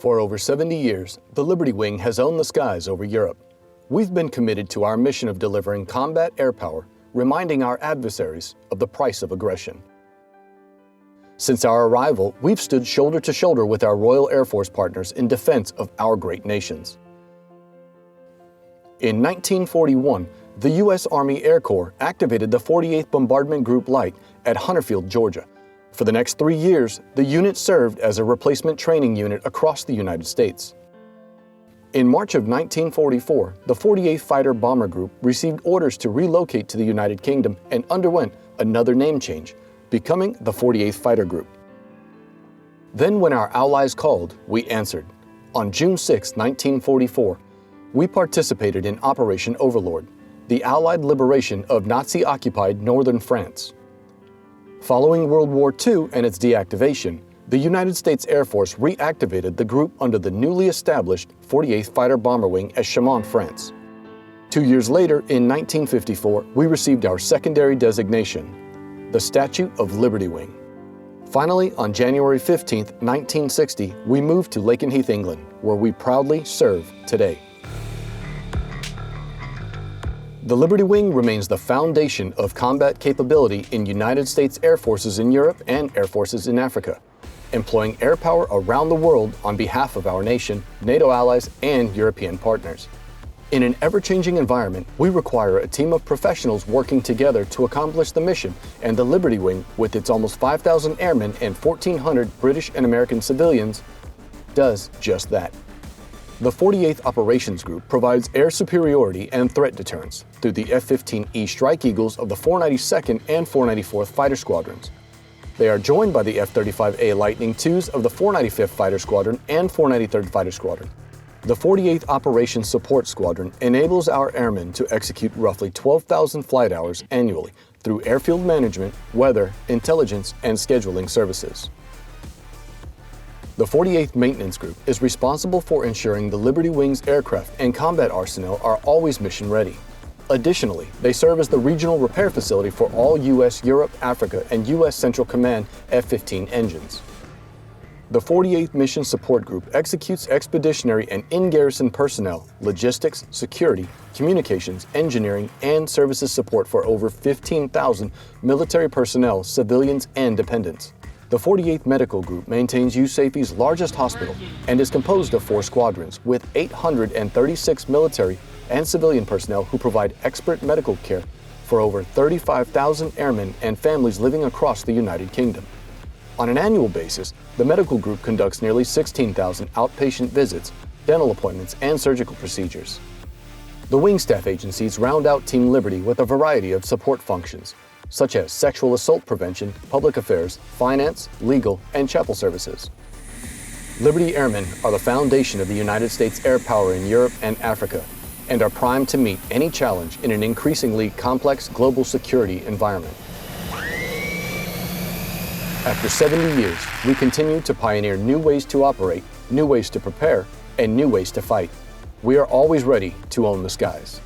For over 70 years, the Liberty Wing has owned the skies over Europe. We've been committed to our mission of delivering combat air power, reminding our adversaries of the price of aggression. Since our arrival, we've stood shoulder to shoulder with our Royal Air Force partners in defense of our great nations. In 1941, the U.S. Army Air Corps activated the 48th Bombardment Group Light at Hunterfield, Georgia. For the next 3 years, the unit served as a replacement training unit across the United States. In March of 1944, the 48th Fighter Bomber Group received orders to relocate to the United Kingdom and underwent another name change, becoming the 48th Fighter Group. Then when our allies called, we answered. On June 6, 1944, we participated in Operation Overlord, the Allied liberation of Nazi-occupied northern France. Following World War II and its deactivation, the United States Air Force reactivated the group under the newly established 48th Fighter Bomber Wing at Chaumont, France. 2 years later, in 1954, we received our secondary designation, the Statute of Liberty Wing. Finally, on January 15, 1960, we moved to Lakenheath, England, where we proudly serve today. The Liberty Wing remains the foundation of combat capability in United States Air Forces in Europe and Air Forces in Africa, employing air power around the world on behalf of our nation, NATO allies, and European partners. In an ever-changing environment, we require a team of professionals working together to accomplish the mission, and the Liberty Wing, with its almost 5,000 airmen and 1,400 British and American civilians, does just that. The 48th Operations Group provides air superiority and threat deterrence through the F-15E Strike Eagles of the 492nd and 494th Fighter Squadrons. They are joined by the F-35A Lightning IIs of the 495th Fighter Squadron and 493rd Fighter Squadron. The 48th Operations Support Squadron enables our airmen to execute roughly 12,000 flight hours annually through airfield management, weather, intelligence, and scheduling services. The 48th Maintenance Group is responsible for ensuring the Liberty Wing's aircraft and combat arsenal are always mission ready. Additionally, they serve as the regional repair facility for all U.S., Europe, Africa, and U.S. Central Command F-15 engines. The 48th Mission Support Group executes expeditionary and in-garrison personnel, logistics, security, communications, engineering, and services support for over 15,000 military personnel, civilians, and dependents. The 48th Medical Group maintains USAFE's largest hospital and is composed of 4 squadrons with 836 military and civilian personnel who provide expert medical care for over 35,000 airmen and families living across the United Kingdom. On an annual basis, the Medical Group conducts nearly 16,000 outpatient visits, dental appointments, and surgical procedures. The wing staff agencies round out Team Liberty with a variety of support functions, such as sexual assault prevention, public affairs, finance, legal, and chapel services. Liberty Airmen are the foundation of the United States air power in Europe and Africa, and are primed to meet any challenge in an increasingly complex global security environment. After 70 years, we continue to pioneer new ways to operate, new ways to prepare, and new ways to fight. We are always ready to own the skies.